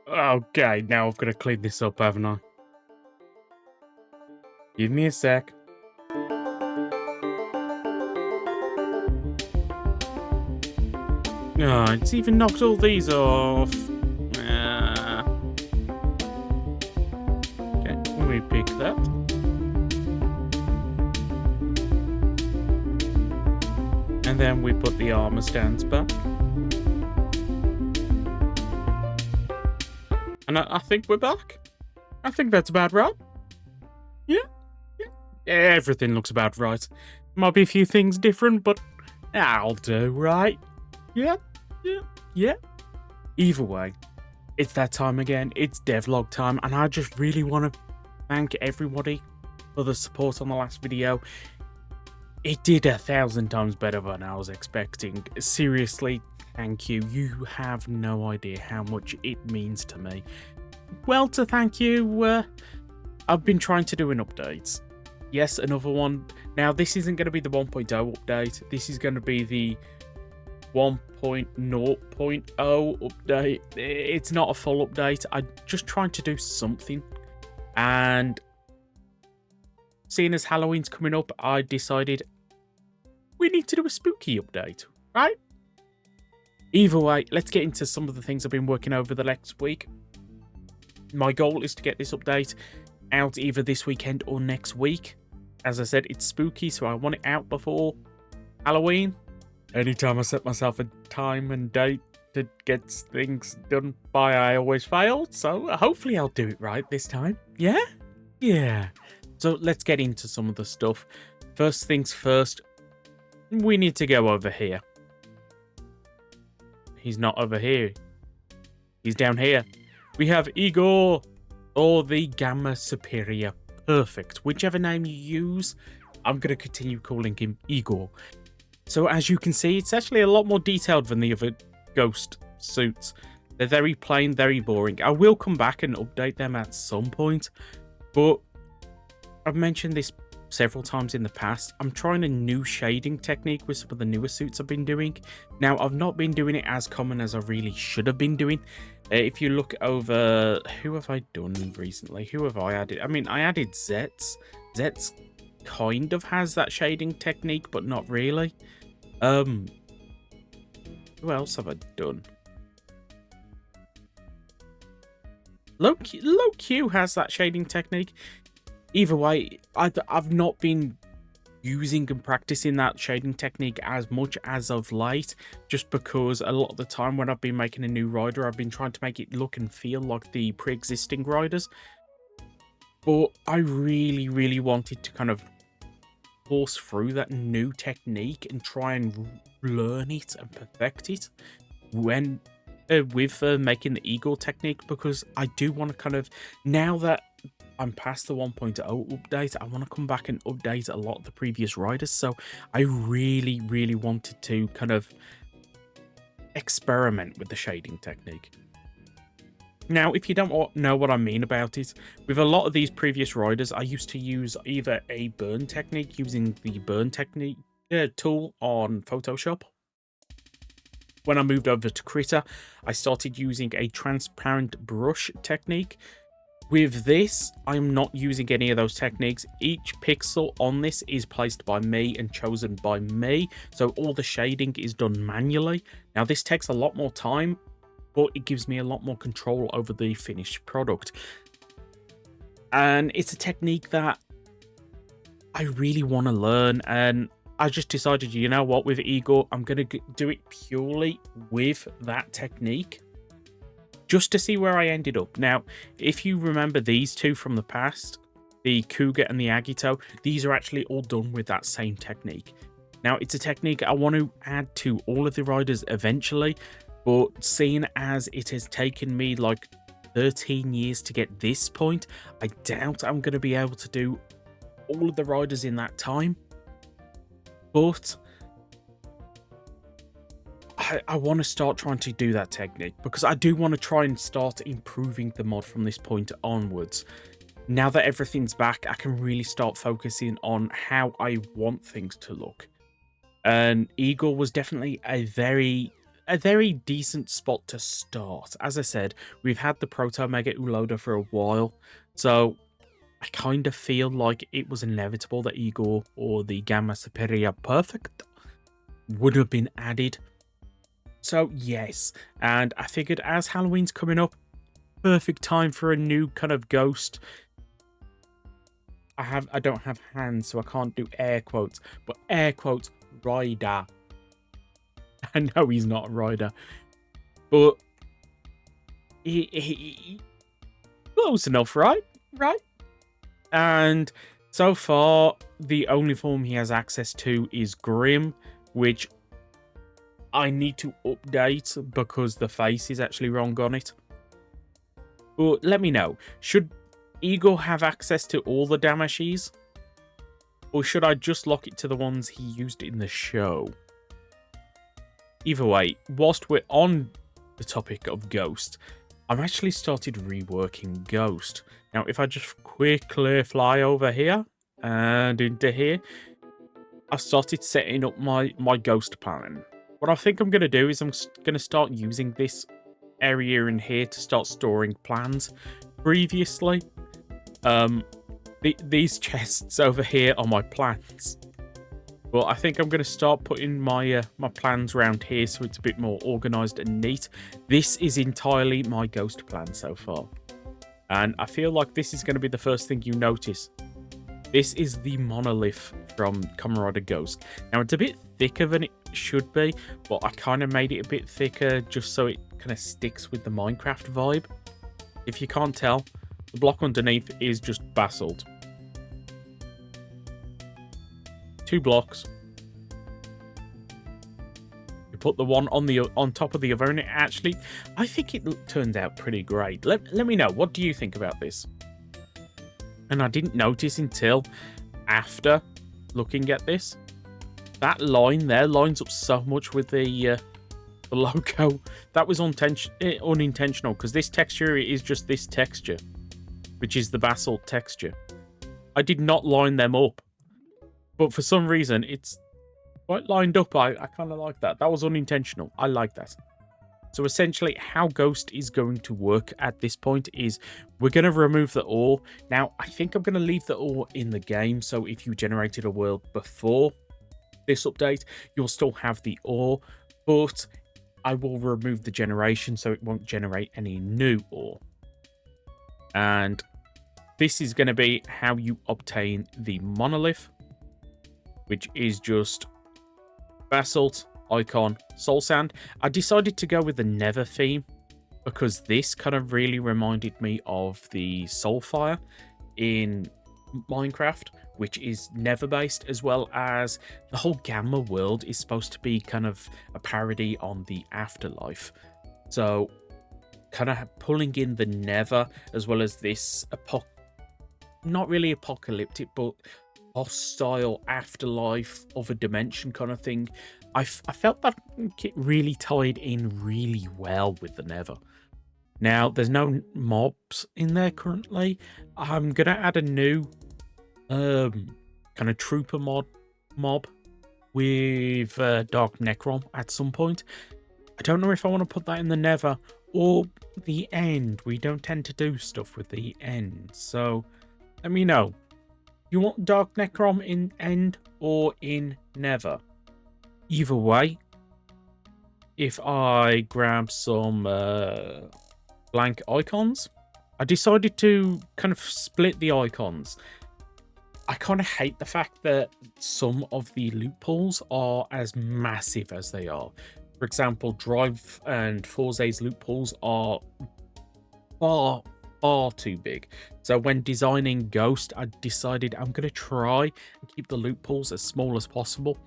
Okay, now I've got to clean this up, haven't I? Give me a sec. Oh, it's even knocked all these off. Okay, we pick that. And then we put the armor stands back. And I think we're back. I think that's about right. Yeah. Everything looks about right. Might be a few things different, but I'll do, right? Yeah. Either way, it's that time again. It's devlog time, and I just really want to thank everybody for the support on the last video. It did 1,000 times better than I was expecting. Seriously, thank you. You have no idea how much it means to me. Well, to thank you, I've been trying to do an update. Yes, another one. Now, this isn't going to be the 1.0 update. This is going to be the 1.0.0 update. It's not a full update. I'm just trying to do something. And seeing as Halloween's coming up, I decided we need to do a spooky update, right? Either way, let's get into some of the things I've been working over the next week. My goal is to get this update out either this weekend or next week. As I said, it's spooky, so I want it out before Halloween. Anytime I set myself a time and date to get things done by, I always fail. So hopefully I'll do it right this time. Yeah. So let's get into some of the stuff. First things first, we need to go over here. He's not over here. He's down here. We have Igor, or the Gamma Superior. Perfect. Whichever name you use, I'm going to continue calling him Igor. So as you can see, it's actually a lot more detailed than the other Ghost suits. They're very plain, very boring. I will come back and update them at some point, but I've mentioned this several times in the past. I'm trying a new shading technique with some of the newer suits I've been doing. Now, I've not been doing it as common as I really should have been doing. If you look over, who have I done recently? Who have I added? I mean, I added Zets. Zets kind of has that shading technique, but not really. Who else have I done? Low Q has that shading technique. Either way, I've not been using and practicing that shading technique as much as of late, just because a lot of the time when I've been making a new rider, I've been trying to make it look and feel like the pre-existing riders. But I really wanted to kind of force through that new technique and try and learn it and perfect it when with making the Eagle technique, because I do want to kind of, now that I'm past the 1.0 update, I want to come back and update a lot of the previous riders. So I really wanted to kind of experiment with the shading technique. Now, if you don't know what I mean about it, with a lot of these previous riders, I used to use either a burn technique using the burn technique tool on Photoshop. When I moved over to Critter, I started using a transparent brush technique. With this, I'm not using any of those techniques. Each pixel on this is placed by me and chosen by me, so all the shading is done manually. Now, this takes a lot more time, but it gives me a lot more control over the finished product. And it's a technique that I really want to learn, and I just decided, you know what, with Igor, I'm going to do it purely with that technique, just to see where I ended up. Now, if you remember these two from the past, the Cougar and the Agito, these are actually all done with that same technique. Now, it's a technique I want to add to all of the riders eventually, but seeing as it has taken me like 13 years to get this point, I doubt I'm going to be able to do all of the riders in that time. But I want to start trying to do that technique, because I do want to try and start improving the mod from this point onwards. Now that everything's back, I can really start focusing on how I want things to look. And Eagle was definitely a very a very decent spot to start. As I said, we've had the Proto Mega Uloda for a while, so I kind of feel like it was inevitable that Igor or the Gamma Superior Perfect would have been added. So yes, and I figured as Halloween's coming up, perfect time for a new kind of ghost. I don't have hands, so I can't do air quotes, but air quotes rider. I know he's not a rider, but he close enough, right? Right. And so far, the only form he has access to is Grim, which I need to update because the face is actually wrong on it. But let me know, should Igor have access to all the Damashes? Or should I just lock it to the ones he used in the show? Either way, whilst we're on the topic of Ghost, I've actually started reworking Ghost. Now, if I just quickly fly over here and into here, I've started setting up my Ghost plan. What I think I'm going to do is I'm going to start using this area in here to start storing plans. Previously, these chests over here are my plans. But I think I'm going to start putting my my plans around here so it's a bit more organized and neat. This is entirely my Ghost plan so far. And I feel like this is going to be the first thing you notice. This is the monolith from Kamen Rider Ghost. Now, it's a bit thicker than it should be, but I kind of made it a bit thicker just so it kind of sticks with the Minecraft vibe. If you can't tell, the block underneath is just basalt. 2 blocks. You put the one on top of the other, and actually, I think it turns out pretty great. Let me know, what do you think about this? And I didn't notice until after looking at this. That line there lines up so much with the logo. That was unintentional, because this texture is just this texture, which is the basalt texture. I did not line them up. But for some reason, it's quite lined up. I kind of like that. That was unintentional. I like that. So essentially, how Ghost is going to work at this point is we're going to remove the ore. Now, I think I'm going to leave the ore in the game. So if you generated a world before this update, you'll still have the ore. But I will remove the generation so it won't generate any new ore. And this is going to be how you obtain the monolith, which is just basalt, icon, soul sand. I decided to go with the Nether theme because this kind of really reminded me of the Soulfire in Minecraft, which is Nether based, as well as the whole Gamma world is supposed to be kind of a parody on the afterlife. So kind of pulling in the Nether as well as this not really apocalyptic, but hostile afterlife of a dimension kind of thing. I felt that it really tied in really well with the Nether. Now, there's no mobs in there currently. I'm going to add a new kind of trooper mob with Dark Necrom at some point. I don't know if I want to put that in the Nether or the end. We don't tend to do stuff with the end. So let me know. You want Dark Necrom in end or in Nether? Either way, if I grab some blank icons, I decided to kind of split the icons. I kind of hate the fact that some of the loot pools are as massive as they are. For example, Drive and Forze's loot pools are far too big. So when designing Ghost, I decided I'm going to try and keep the loot pools as small as possible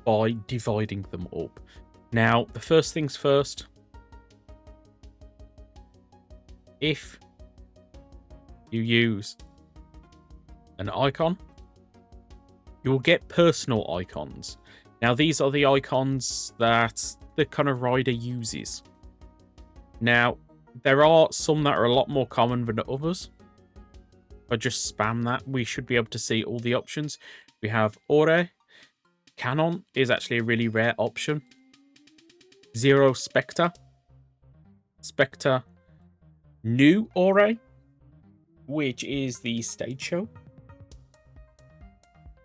by dividing them up. Now, the first things first, if you use an icon, you will get personal icons. Now, these are the icons that the kind of rider uses. Now, there are some that are a lot more common than others. If I just spam that, we should be able to see all the options. We have Ore. Canon is actually a really rare option. 0 Spectre. Spectre New Ore, which is the stage show.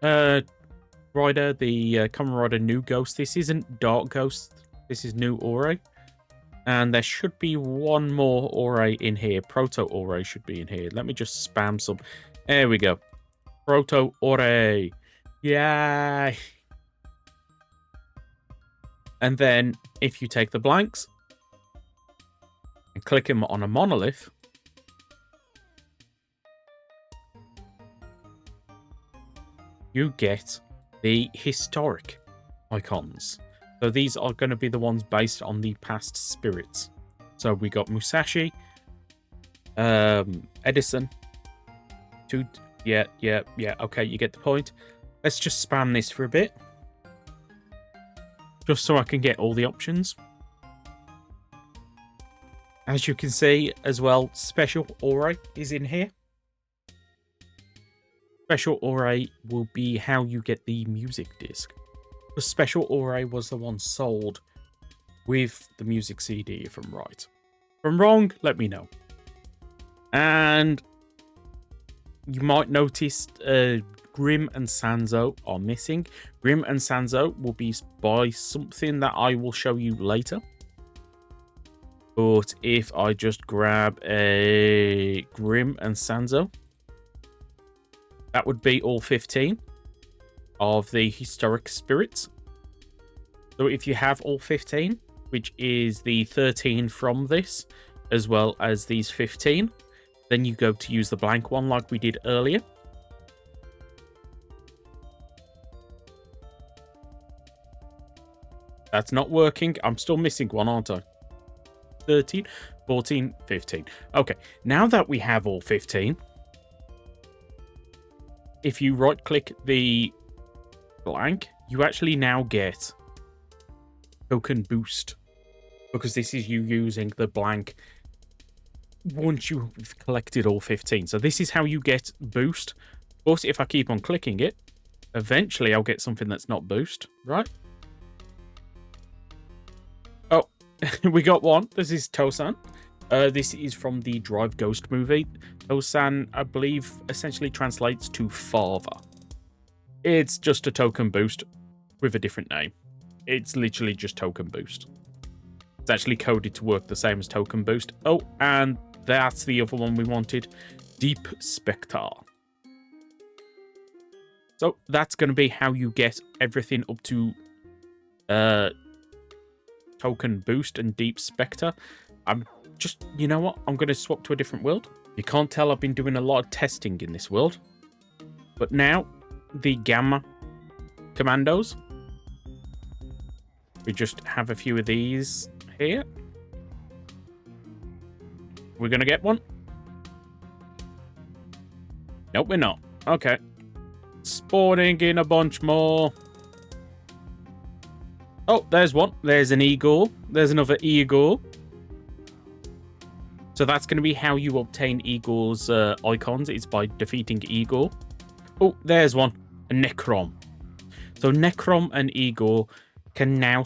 Rider, the Kamen Rider New Ghost. This isn't Dark Ghost. This is New Ore. And there should be one more Ore in here. Proto Ore should be in here. Let me just spam some. There we go. Proto Ore. Yay. And then if you take the blanks and click them on a monolith, you get the historic icons. So these are going to be the ones based on the past spirits. So we got Musashi, Edison. Yeah. Okay, you get the point. Let's just spam this for a bit. Just so I can get all the options. As you can see as well, Special Ore is in here. Special Ore will be how you get the music disc. The Special Ore was the one sold with the music CD, if I'm right. If I'm wrong, let me know. And you might notice Grim and Sanzo are missing. Grim and Sanzo will be by something that I will show you later. But if I just grab a Grim and Sanzo, that would be all 15 of the historic spirits. So if you have all 15, which is the 13 from this, as well as these 15, then you go to use the blank one like we did earlier. That's not working. I'm still missing one, aren't I? 13, 14, 15. Okay, now that we have all 15, if you right-click the blank, you actually now get token boost, because this is you using the blank once you've collected all 15. So this is how you get boost. Of course, if I keep on clicking it, eventually I'll get something that's not boost, right? Oh, we got one. This is Tosan. This is from the Drive Ghost movie. Tosan, I believe, essentially translates to father. It's just a token boost with a different name. It's literally just token boost. It's actually coded to work the same as token boost. Oh, and that's the other one we wanted. Deep Spectre. So that's going to be how you get everything up to token boost and Deep Spectre. You know what? I'm going to swap to a different world. You can't tell I've been doing a lot of testing in this world. But now, the Gamma Commandos. We just have a few of these here. We're going to get one? Nope, we're not. Okay. Spawning in a bunch more. Oh, there's one. There's an Igor. There's another Igor. So that's going to be how you obtain Igor's icons. It's by defeating Igor. Oh, there's one. A Necrom. So Necrom and Igor can now...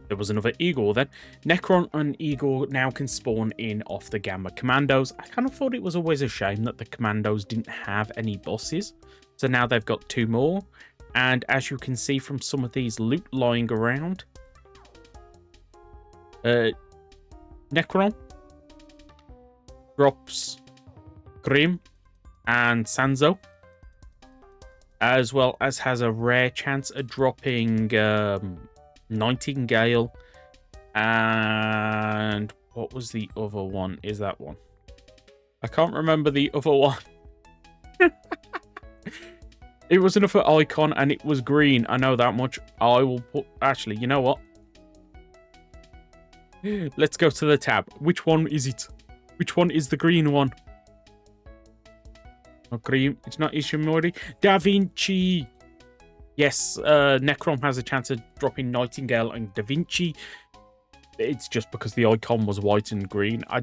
There was another Igor then. Necron and Igor now can spawn in off the Gamma Commandos. I kind of thought it was always a shame that the Commandos didn't have any bosses. So now they've got 2 more. And as you can see from some of these loot lying around, Necron drops Grim and Sanzo, as well as has a rare chance of dropping Nightingale, and what was the other one? Is that one? I can't remember the other one. It was another icon and it was green. I know that much. I will put... Actually, you know what? Let's go to the tab. Which one is it? Which one is the green one? Not green. It's not Ishimori. Da Vinci. Yes, Necrom has a chance of dropping Nightingale and Da Vinci. It's just because the icon was white and green. I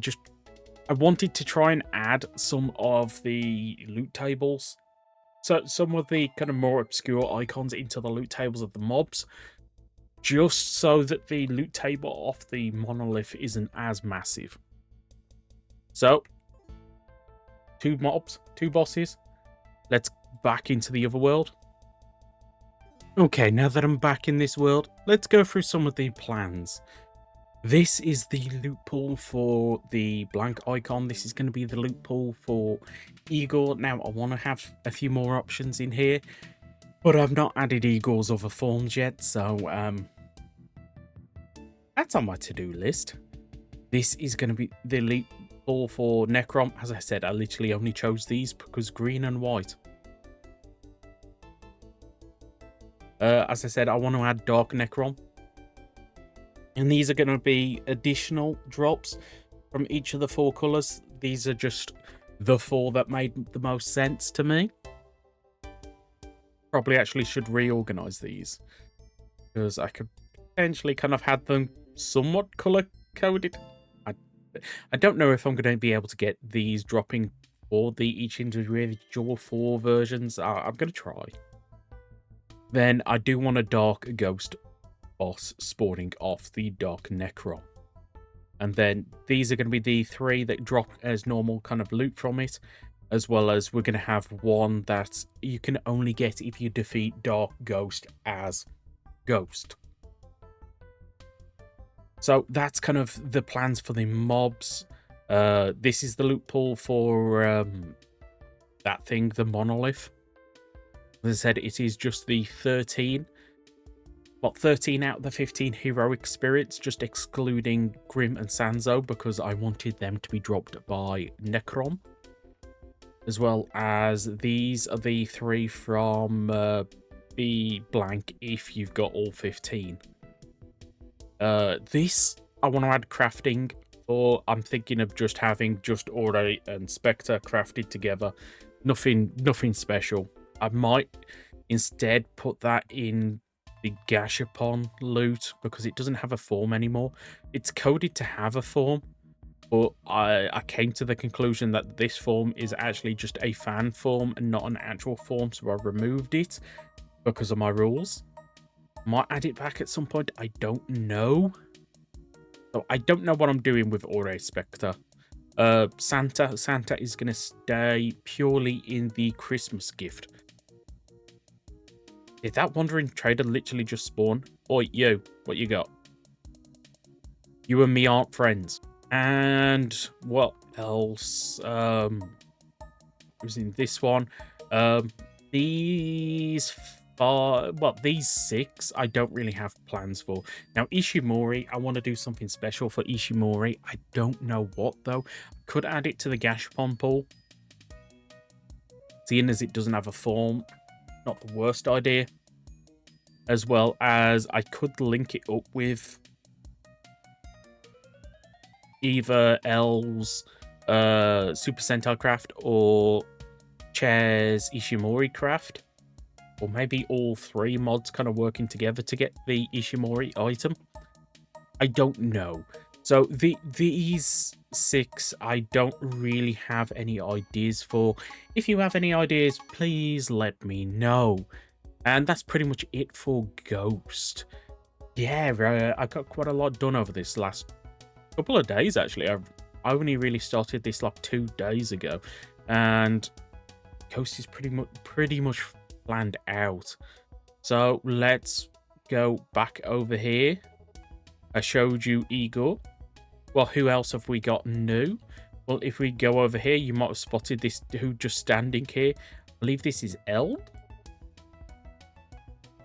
wanted to try and add some of the loot tables. So some of the kind of more obscure icons into the loot tables of the mobs. just so that the loot table off the monolith isn't as massive. So, 2 mobs, 2 bosses. Let's back into the other world. Okay, now that I'm back in this world, let's go through some of the plans. This is the loot pool for the blank icon. This is going to be the loot pool for Igor. Now, I want to have a few more options in here, but I've not added Igor's other forms yet, so that's on my to-do list. This is going to be the loot pool for Necrom. As I said, I literally only chose these because green and white. As I said, I want to add Dark Necrom. And these are going to be additional drops from each of the 4 colours. These are just the 4 that made the most sense to me. Probably actually should reorganise these, because I could potentially kind of had them somewhat colour-coded. I don't know if I'm going to be able to get these dropping for each individual 4 versions. I'm going to try. Then I do want a Dark Ghost boss spawning off the Dark Necrom. And then these are going to be the 3 that drop as normal kind of loot from it, as well as we're going to have one that you can only get if you defeat Dark Ghost as Ghost. So that's kind of the plans for the mobs. This is the loot pool for that thing, the monolith. As I said, it is just the 13 out of the 15 heroic spirits, just excluding Grim and Sanzo, because I wanted them to be dropped by Necrom. As well as these are the 3 from the blank if you've got all 15. This, I want to add crafting, or I'm thinking of just having just Ore and Spectre crafted together. Nothing special. I might instead put that in the Gashapon loot, because it doesn't have a form anymore. It's coded to have a form, but I came to the conclusion that this form is actually just a fan form and not an actual form, so I removed it because of my rules. Might add it back at some point, I don't know. So I don't know what I'm doing with Ore Spectre. Santa is going to stay purely in the Christmas gift. Did that wandering trader literally just spawn? Oi, you, what you got? You and me aren't friends. And what else? Was in this one. These 6 I don't really have plans for. Now, Ishimori, I want to do something special for Ishimori. I don't know what, though. Could add it to the Gashapon pool. Seeing as it doesn't have a form, not the worst idea. As well as I could link it up with either L's Super Sentai Craft or Chair's Ishimori Craft. Or maybe all 3 mods kind of working together to get the Ishimori item. I don't know. So these 6 I don't really have any ideas for. If you have any ideas, please let me know. And that's pretty much it for Ghost. Yeah, I got quite a lot done over this last couple of days, actually. I only really started this like 2 days ago. And Ghost is pretty much planned out. So let's go back over here. I showed you Igor. Well, who else have we got new? Well, if we go over here, you might have spotted this dude just standing here. I believe this is Eld.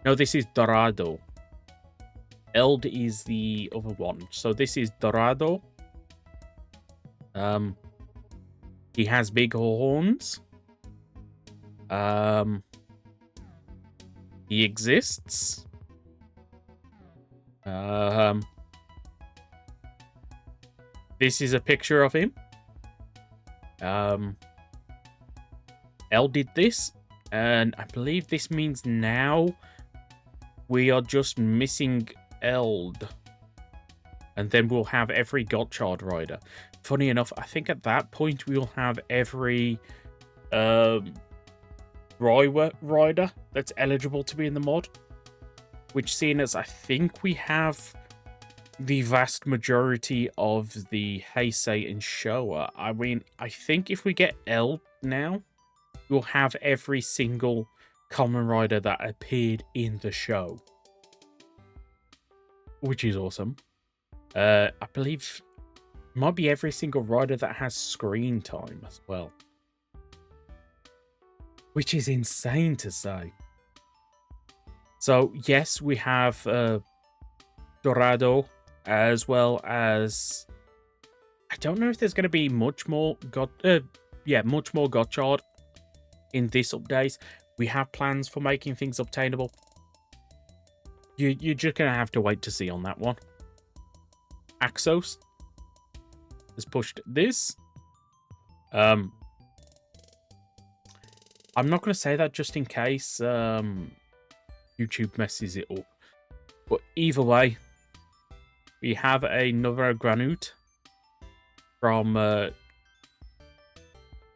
No, this is Dorado. Eld is the other one. So this is Dorado. He has big horns. He exists. This is a picture of him. L did this, and I believe this means now we are just missing Eld. And then we'll have every Godchard rider. Funny enough, I think at that point we'll have every rider that's eligible to be in the mod. which, seeing as I think we have the vast majority of the Heisei and Showa, I mean, I think if we get L now, we'll have every single Kamen Rider that appeared in the show, which is awesome. I believe it might be every single rider that has screen time as well, which is insane to say. So yes, we have Dorado, as well as, I don't know if there's going to be much more Godchard in this update. We have plans for making things obtainable. You're just going to have to wait to see on that one. Axos has pushed this. I'm not going to say that just in case YouTube messes it up. But either way, we have another Granute from, I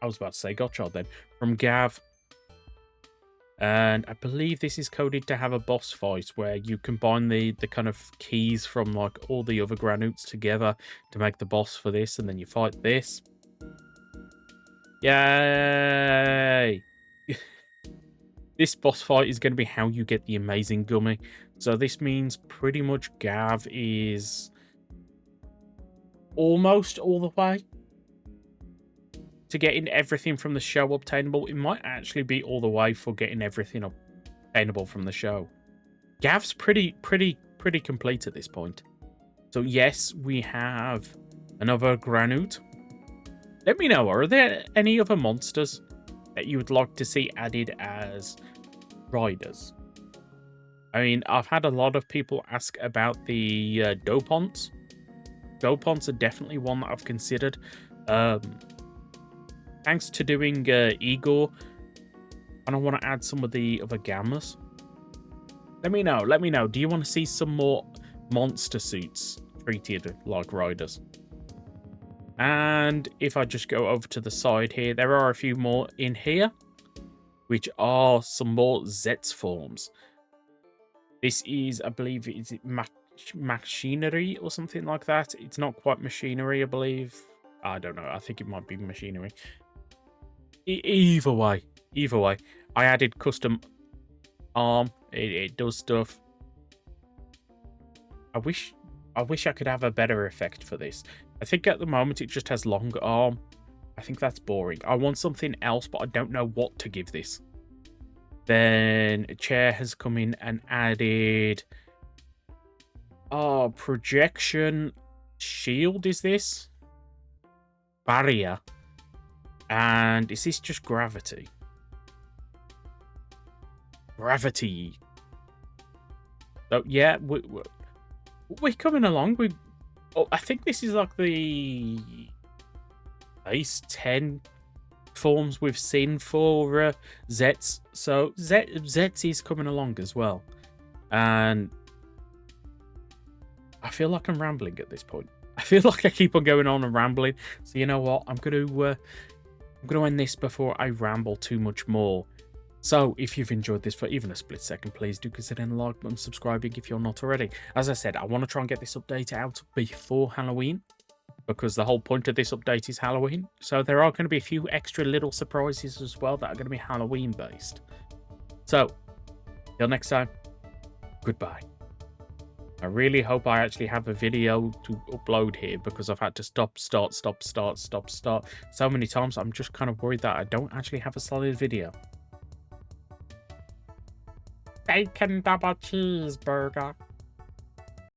was about to say Godchard then, from Gav. And I believe this is coded to have a boss fight where you combine the kind of keys from like all the other Granutes together to make the boss for this, and then you fight this. Yay! This boss fight is going to be how you get the amazing gummy. So this means pretty much Gav is almost all the way to getting everything from the show obtainable. It might actually be all the way for getting everything obtainable from the show. Gav's pretty complete at this point. So yes, we have another Granute. Let me know, are there any other monsters that you would like to see added as riders? I mean, I've had a lot of people ask about the Dopons. Dopons are definitely one that I've considered. Thanks to doing Igor, and I want to add some of the other Gammas. Let me know. Do you want to see some more monster suits treated like riders? And if I just go over to the side here, there are a few more in here, which are some more Zets forms. This is, I believe, is it machinery or something like that? It's not quite machinery, I believe. I don't know. I think it might be machinery. Either way, I added custom arm. It does stuff. I wish I could have a better effect for this. I think at the moment it just has long arm. I think that's boring. I want something else, but I don't know what to give this. Then a chair has come in and added projection shield. Is this barrier? And is this just gravity? Gravity. So yeah, we're coming along. I think this is like the base 10 forms we've seen for Zets. So Zets is coming along as well. And I feel like I'm rambling at this point. I feel like I keep on going on and rambling. So you know what? I'm going to end this before I ramble too much more. So, if you've enjoyed this for even a split second, please do consider hitting the like button, subscribing if you're not already. As I said, I want to try and get this update out before Halloween, because the whole point of this update is Halloween. So, there are going to be a few extra little surprises as well that are going to be Halloween based. So, till next time, goodbye. I really hope I actually have a video to upload here, because I've had to stop, start so many times. I'm just kind of worried that I don't actually have a solid video. Bacon double cheeseburger.